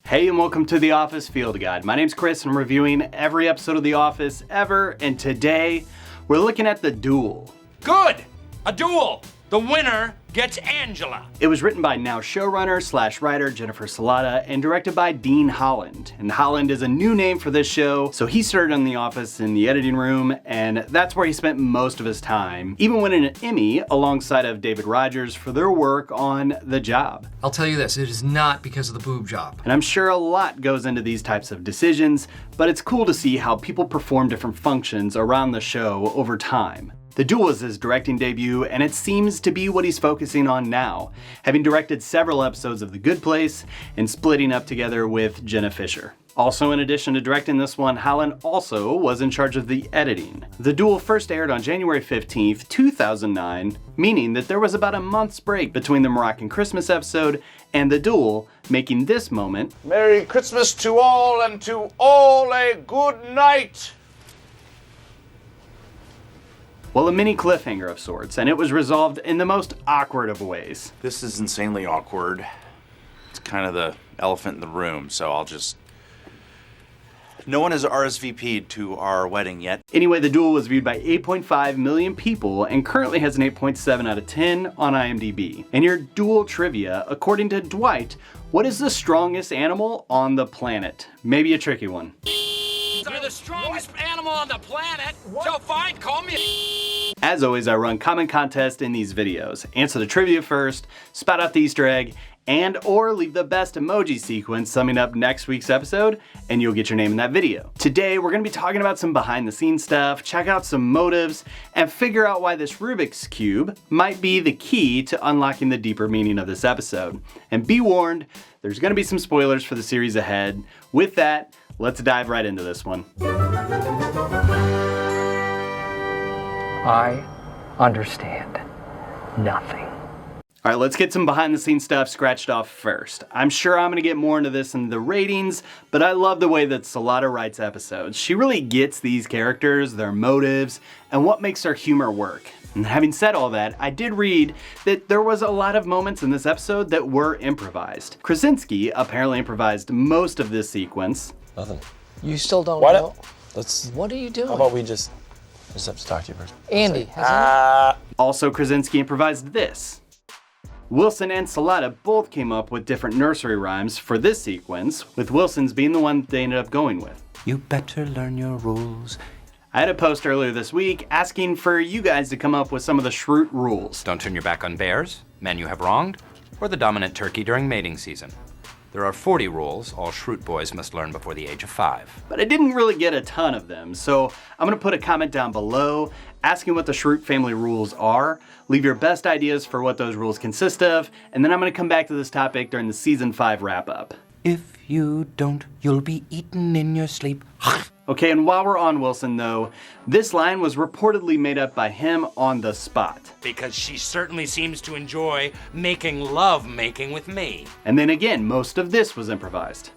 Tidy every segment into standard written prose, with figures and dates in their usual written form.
Hey, and welcome to The Office Field Guide. My name's Chris, and I'm reviewing every episode of The Office ever, and today we're looking at The Duel. Good! A duel! The winner gets Angela. It was written by now showrunner / writer Jennifer Salata and directed by Dean Holland. And Holland is a new name for this show, so he started on The Office in the editing room, and that's where he spent most of his time, even winning an Emmy alongside of David Rogers for their work on The Job. I'll tell you this, it is not because of the boob job. And I'm sure a lot goes into these types of decisions, but it's cool to see how people perform different functions around the show over time. The Duel was his directing debut, and it seems to be what he's focusing on now, having directed several episodes of The Good Place and splitting up together with Jenna Fischer. Also, in addition to directing this one, Holland also was in charge of the editing. The Duel first aired on January 15th, 2009, meaning that there was about a month's break between the Moroccan Christmas episode and The Duel, making this moment Merry Christmas to all, and to all a good night. well, a mini cliffhanger of sorts, and it was resolved in the most awkward of ways. This is insanely awkward. It's kind of the elephant in the room, so I'll just... No one has RSVP'd to our wedding yet. Anyway, The Duel was viewed by 8.5 million people and currently has an 8.7 out of 10 on IMDb. And your Duel trivia, according to Dwight, what is the strongest animal on the planet? Maybe a tricky one. You're the strongest animal on the planet, so fine, call me. As always, I run comment contests in these videos. Answer the trivia first, spout out the Easter egg, and or leave the best emoji sequence summing up next week's episode, and you'll get your name in that video. Today, we're gonna be talking about some behind the scenes stuff, check out some motives, and figure out why this Rubik's Cube might be the key to unlocking the deeper meaning of this episode. And be warned, there's gonna be some spoilers for the series ahead. With that, let's dive right into this one. I understand nothing. All right, let's get some behind the scenes stuff scratched off first. I'm sure I'm gonna get more into this in the ratings, but I love the way that Salata writes episodes. She really gets these characters, their motives, and what makes their humor work. And having said all that, I did read that there was a lot of moments in this episode that were improvised. Krasinski apparently improvised most of this sequence. Nothing. You still don't Why know? Let's. What are you doing? How about we just have to talk to you first? Andy, hasn't Also, Krasinski improvised this. Wilson and Salata both came up with different nursery rhymes for this sequence, with Wilson's being the one they ended up going with. You better learn your rules. I had a post earlier this week asking for you guys to come up with some of the Shroot rules. Don't turn your back on bears, men you have wronged, or the dominant turkey during mating season. There are 40 rules all Shroot boys must learn before the age of 5. But I didn't really get a ton of them, so I'm gonna put a comment down below asking what the Shroot family rules are. Leave your best ideas for what those rules consist of, and then I'm gonna come back to this topic during the season 5 wrap up. If you don't, you'll be eaten in your sleep. Okay, and while we're on Wilson though, this line was reportedly made up by him on the spot. Because she certainly seems to enjoy making love making with me. And then again, most of this was improvised.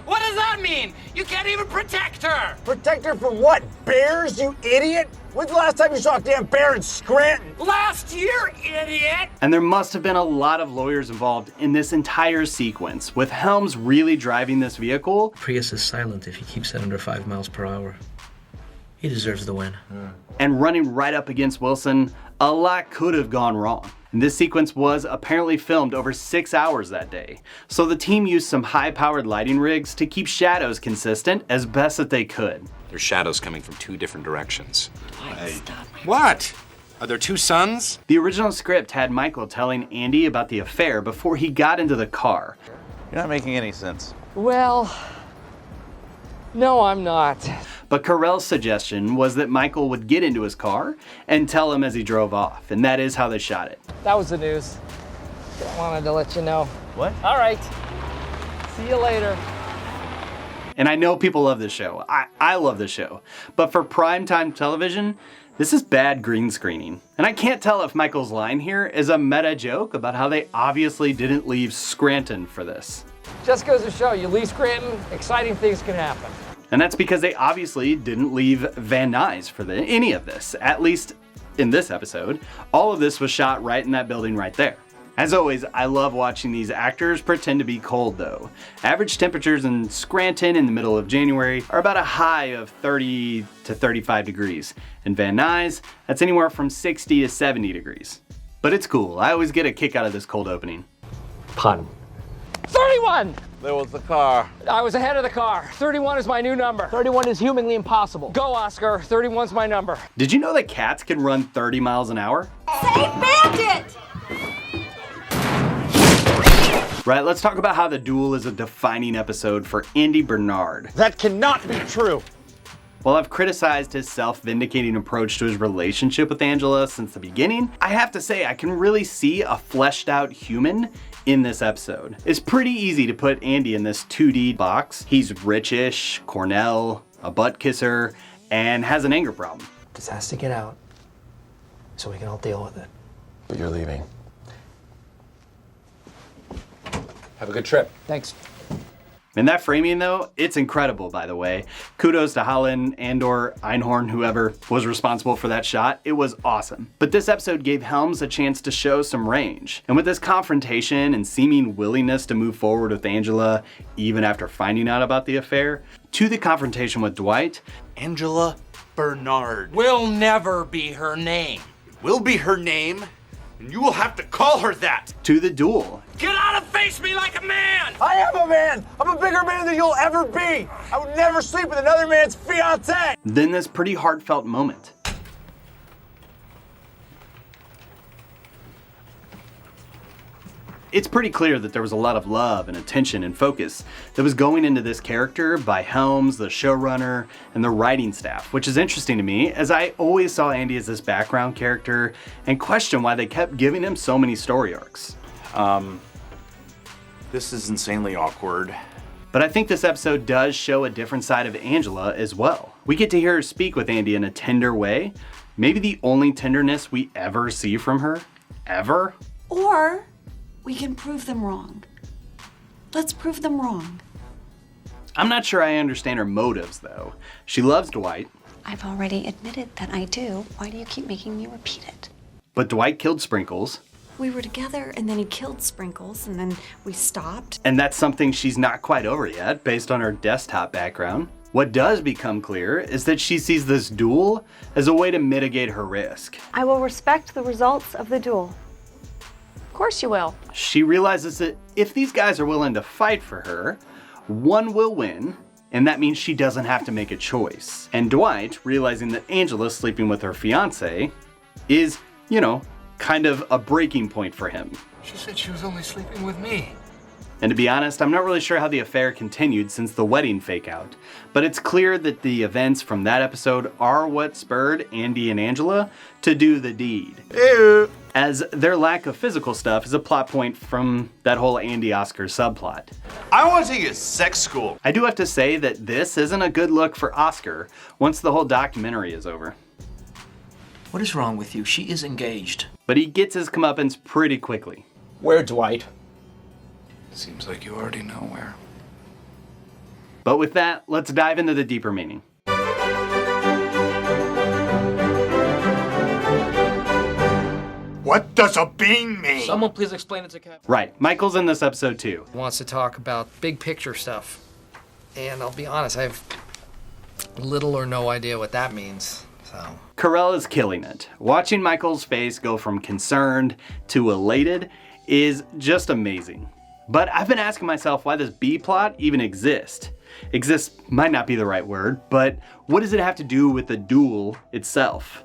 What does that mean? You can't even protect her. Protect her from what? Bears, you idiot? When's the last time you saw a damn bear in Scranton? Last year, idiot. And there must have been a lot of lawyers involved in this entire sequence, with Helms really driving this vehicle. Prius is silent if he keeps it under 5 miles per hour. He deserves the win. And running right up against Wilson, a lot could have gone wrong. And this sequence was apparently filmed over 6 hours that day. So the team used some high-powered lighting rigs to keep shadows consistent as best that they could. There's shadows coming from 2 different directions. Stop. What? Are there 2 suns? The original script had Michael telling Andy about the affair before he got into the car. You're not making any sense. Well, no, I'm not. But Carell's suggestion was that Michael would get into his car and tell him as he drove off, and that is how they shot it. That was the news. Just wanted to let you know. What? All right. See you later. And I know people love this show. I love this show. But for primetime television, this is bad green screening. And I can't tell if Michael's line here is a meta joke about how they obviously didn't leave Scranton for this. Just goes to show you, leave Scranton, exciting things can happen. And that's because they obviously didn't leave Van Nuys for any of this, at least in this episode. All of this was shot right in that building right there. As always, I love watching these actors pretend to be cold though. Average temperatures in Scranton in the middle of January are about a high of 30 to 35 degrees. In Van Nuys, that's anywhere from 60 to 70 degrees. But it's cool, I always get a kick out of this cold opening. Pun. 31! There was the car. I was ahead of the car. 31 is my new number. 31 is humanly impossible. Go, Oscar. 31's my number. Did you know that cats can run 30 miles an hour? Say bandit! Right, let's talk about how The Duel is a defining episode for Andy Bernard. That cannot be true. While I've criticized his self-vindicating approach to his relationship with Angela since the beginning, I have to say I can really see a fleshed out human in this episode. It's pretty easy to put Andy in this 2D box. He's richish, Cornell, a butt kisser, and has an anger problem. This has to get out so we can all deal with it. But you're leaving. Have a good trip. Thanks. And that framing though, it's incredible by the way. Kudos to Holland and/or Einhorn, whoever was responsible for that shot. It was awesome. But this episode gave Helms a chance to show some range. And with this confrontation and seeming willingness to move forward with Angela, even after finding out about the affair, to the confrontation with Dwight, Angela Bernard. Will never be her name. Will be her name, and you will have to call her that. to the duel. Get out and face me like a man! I am a man. I'm a bigger man than you'll ever be. I would never sleep with another man's fiancée. Then this pretty heartfelt moment. It's pretty clear that there was a lot of love and attention and focus that was going into this character by Helms, the showrunner, and the writing staff, which is interesting to me as I always saw Andy as this background character and questioned why they kept giving him so many story arcs. This is insanely awkward. But I think this episode does show a different side of Angela as well. We get to hear her speak with Andy in a tender way, maybe the only tenderness we ever see from her, ever. Or we can prove them wrong. Let's prove them wrong. I'm not sure I understand her motives though. She loves Dwight, I've already admitted that I do. Why do you keep making me repeat it? but Dwight killed Sprinkles, We were together and then he killed Sprinkles and then we stopped. and that's something she's not quite over yet based on her desktop background. What does become clear is that she sees this duel as a way to mitigate her risk. I will respect the results of the duel. Of course you will. She realizes that if these guys are willing to fight for her, one will win, and that means she doesn't have to make a choice. And Dwight, realizing that Angela's sleeping with her fiance, is, kind of a breaking point for him. She said she was only sleeping with me. And to be honest, I'm not really sure how the affair continued since the wedding fake-out, but it's clear that the events from that episode are what spurred Andy and Angela to do the deed. Ew. As their lack of physical stuff is a plot point from that whole Andy-Oscar subplot. I want to take you to sex school. I do have to say that this isn't a good look for Oscar once the whole documentary is over. What is wrong with you? She is engaged. But he gets his comeuppance pretty quickly. Where, Dwight? Seems like you already know where. But with that, let's dive into the deeper meaning. What does a bean mean? Someone please explain it to Kevin. Right, Michael's in this episode too. Wants to talk about big picture stuff. And I'll be honest, I have little or no idea what that means. So Carell is killing it. Watching Michael's face go from concerned to elated is just amazing. But I've been asking myself why this B-plot even exists. Exists might not be the right word, but what does it have to do with the duel itself?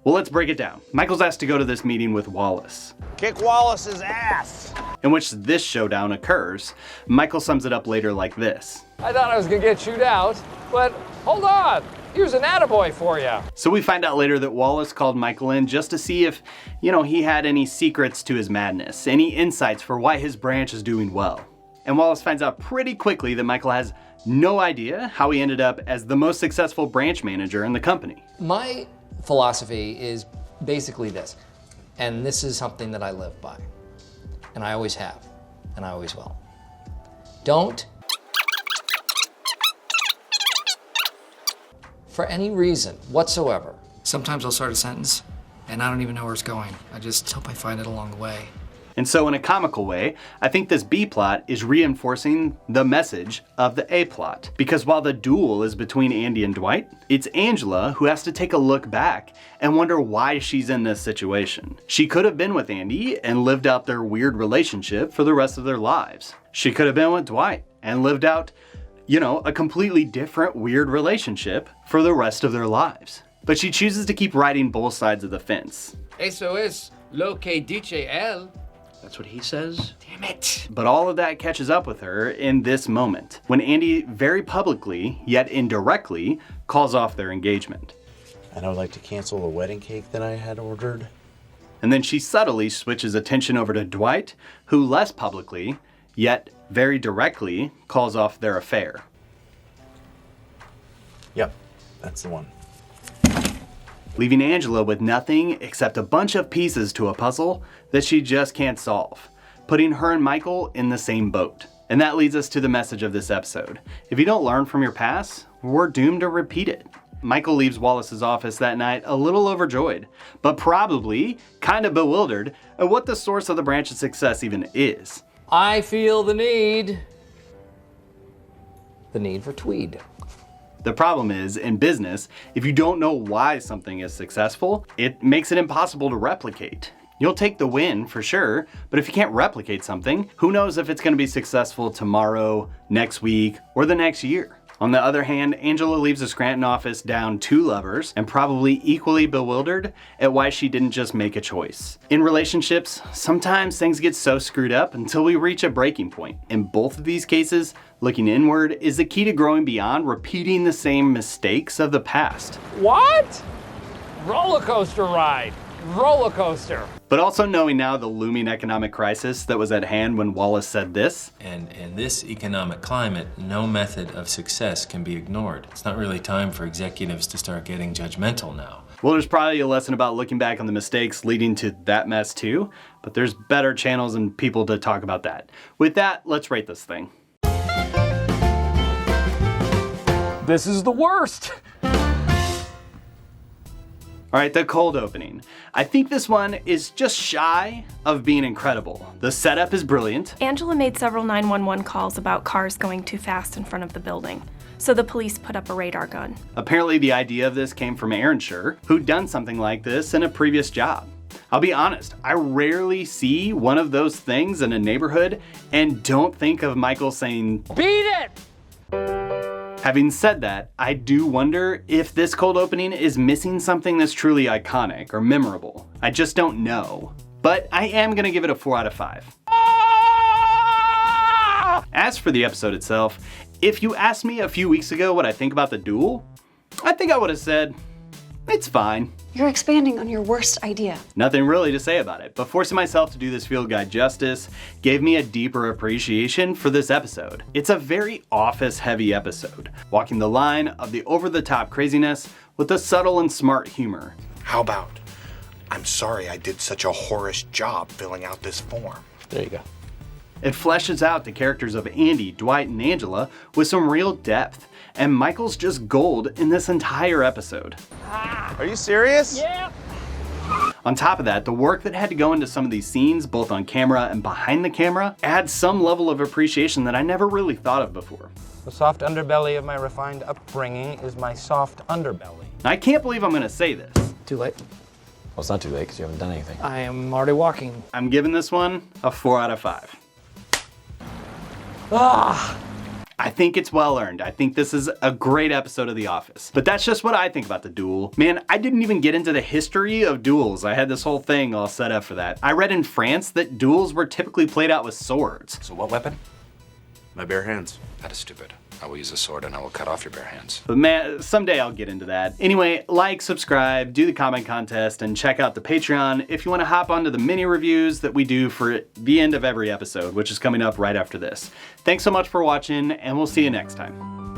Well, let's break it down. Michael's asked to go to this meeting with Wallace, Kick Wallace's ass. in which this showdown occurs. Michael sums it up later like this. I thought I was gonna get chewed out, but hold on. Here's an attaboy for you. So we find out later that Wallace called Michael in just to see if, he had any secrets to his madness, any insights for why his branch is doing well. And Wallace finds out pretty quickly that Michael has no idea how he ended up as the most successful branch manager in the company. My philosophy is basically this, and this is something that I live by, and I always have, and I always will. Don't, for any reason whatsoever. Sometimes I'll start a sentence, and I don't even know where it's going. I just hope I find it along the way. And so in a comical way, I think this B plot is reinforcing the message of the A plot. Because while the duel is between Andy and Dwight, it's Angela who has to take a look back and wonder why she's in this situation. She could have been with Andy and lived out their weird relationship for the rest of their lives. She could have been with Dwight and lived out, a completely different weird relationship for the rest of their lives. But she chooses to keep riding both sides of the fence. Eso es lo que dice él. That's what he says? Damn it. But all of that catches up with her in this moment, when Andy very publicly, yet indirectly, calls off their engagement. And I would like to cancel the wedding cake that I had ordered. And then she subtly switches attention over to Dwight, who less publicly, yet very directly, calls off their affair. Yep, that's the one. Leaving Angela with nothing except a bunch of pieces to a puzzle that she just can't solve, putting her and Michael in the same boat. And that leads us to the message of this episode. If you don't learn from your past, we're doomed to repeat it. Michael leaves Wallace's office that night a little overjoyed, but probably kind of bewildered at what the source of the branch of success even is. I feel the need for tweed. The problem is, in business, if you don't know why something is successful, it makes it impossible to replicate. You'll take the win for sure, but if you can't replicate something, who knows if it's going to be successful tomorrow, next week, or the next year. On the other hand, Angela leaves the Scranton office down 2 lovers and probably equally bewildered at why she didn't just make a choice. In relationships, sometimes things get so screwed up until we reach a breaking point. In both of these cases, looking inward is the key to growing beyond repeating the same mistakes of the past. What? Roller coaster ride. Roller coaster. But also knowing now the looming economic crisis that was at hand when Wallace said this. And in this economic climate, no method of success can be ignored. It's not really time for executives to start getting judgmental now. Well, there's probably a lesson about looking back on the mistakes leading to that mess too, but there's better channels and people to talk about that. With that, let's rate this thing. This is the worst. All right, the cold opening. I think this one is just shy of being incredible. The setup is brilliant. Angela made several 911 calls about cars going too fast in front of the building, so the police put up a radar gun. Apparently the idea of this came from Aaron Schur, who'd done something like this in a previous job. I'll be honest, I rarely see one of those things in a neighborhood and don't think of Michael saying, "Beat it!" Having said that, I do wonder if this cold opening is missing something that's truly iconic or memorable. I just don't know. But I am gonna give it a 4 out of 5. As for the episode itself, if you asked me a few weeks ago what I think about the duel, I think I would have said, it's fine. You're expanding on your worst idea. Nothing really to say about it, but forcing myself to do this field guide justice gave me a deeper appreciation for this episode. It's a very office-heavy episode, walking the line of the over-the-top craziness with the subtle and smart humor. How about, I'm sorry I did such a whorish job filling out this form. There you go. It fleshes out the characters of Andy, Dwight, and Angela with some real depth, and Michael's just gold in this entire episode. Are you serious? Yeah. On top of that, the work that had to go into some of these scenes, both on camera and behind the camera, adds some level of appreciation that I never really thought of before. The soft underbelly of my refined upbringing is my soft underbelly. I can't believe I'm gonna say this. Too late. Well, it's not too late because you haven't done anything. I am already walking. I'm giving this one a 4 out of 5. I think it's well earned. I think this is a great episode of The Office. But that's just what I think about the duel. Man, I didn't even get into the history of duels. I had this whole thing all set up for that. I read in France that duels were typically played out with swords. So what weapon? My bare hands. That is stupid. I will use a sword and I will cut off your bare hands. But man, someday I'll get into that. Anyway, like, subscribe, do the comment contest, and check out the Patreon if you want to hop onto the mini reviews that we do for the end of every episode, which is coming up right after this. Thanks so much for watching, and we'll see you next time.